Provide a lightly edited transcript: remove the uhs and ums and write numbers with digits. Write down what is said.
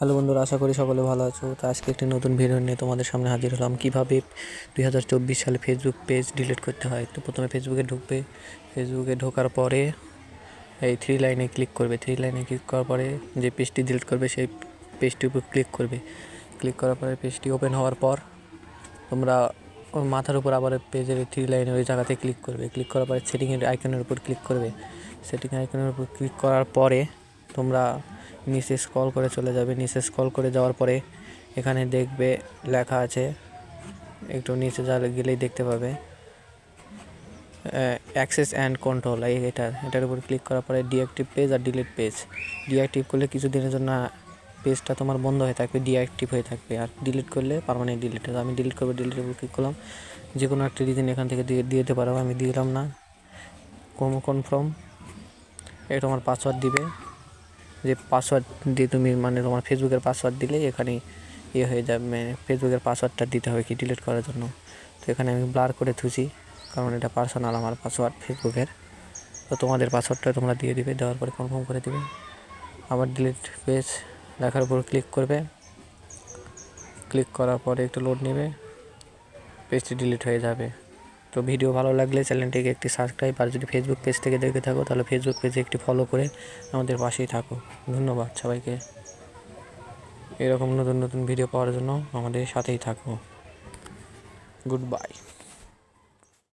Hello বন্ধুরা, আশা করি সকলে ভালো আছো। তো আজকে একটি নতুন ভিডিও নিয়ে তোমাদের সামনে হাজির হলাম। কীভাবে 2024 সালে ফেসবুক পেজ ডিলিট করতে হয়। তো প্রথমে ফেসবুকে ঢুকবে। ফেসবুকে ঢোকার পরে এই থ্রি লাইনে ক্লিক করবে। থ্রি লাইনে ক্লিক করার পরে যে পেজটি ডিলিট করবে সেই পেজটির উপর ক্লিক করবে। ক্লিক করার পরে পেজটি ওপেন হওয়ার পর তোমরা ওর মাথার উপর আবার পেজের থ্রি লাইনে ওই জায়গাতে ক্লিক করবে। ক্লিক করার পরে সেটিংয়ের আইকনের উপর ক্লিক করবে। সেটিং আইকনের উপর ক্লিক করার পরে তোমরা নিচে স্ক্রল করে চলে যাবে। নিচে স্ক্রল করে যাওয়ার পরে এখানে দেখবে লেখা আছে, একটু নিচে গেলেই দেখতে পাবে অ্যাক্সেস অ্যান্ড কন্ট্রোল। এটার উপর ক্লিক করার পরে ডিঅ্যাক্টিভ পেজ আর ডিলিট পেজ। ডিঅ্যাক্টিভ করলে কিছুদিনের জন্য পেজটা তোমার বন্ধ হয়ে থাকবে, ডিঅ্যাক্টিভ হয়ে থাকবে। আর ডিলিট করলে পার্মানেন্ট ডিলিট হবে। আমি ডিলিট করবো, ডিলিটের উপর ক্লিক করলাম। যে কোনো একটা রিজন এখান থেকে দিয়ে দিতে পারো, আমি দিলাম না। কনফার্ম। এটা তোমার পাসওয়ার্ড দিবে। যে পাসওয়ার্ড দিয়ে তুমি তোমার ফেসবুকের পাসওয়ার্ড দিলে এখানে হয়ে যাবে। ফেসবুকের পাসওয়ার্ডটা দিতে হবে কি ডিলিট করার জন্য। তো এখানে আমি ব্লার করে থুছি, কারণ এটা পার্সোনাল আমার পাসওয়ার্ড ফেসবুকের। তো তোমাদের পাসওয়ার্ডটা তোমরা দিয়ে দিবে, দেওয়ার পরে কনফার্ম করে দিবে। আবার ডিলিট পেজ লেখার উপর ক্লিক করবে। ক্লিক করার পরে একটু লোড নেবে, পেজটি ডিলিট হয়ে যাবে। তো ভিডিও ভালো লাগলে চ্যানেলটিকে একটি সাবস্ক্রাইব, আর যদি ফেসবুক পেজ থেকে দেখে থাকো তাহলে ফেসবুক পেজে একটি ফলো করে আমাদের পাশেই থাকো। ধন্যবাদ সবাইকে। এরকম নতুন নতুন ভিডিও পাওয়ার জন্য আমাদের সাথেই থাকো। Good bye.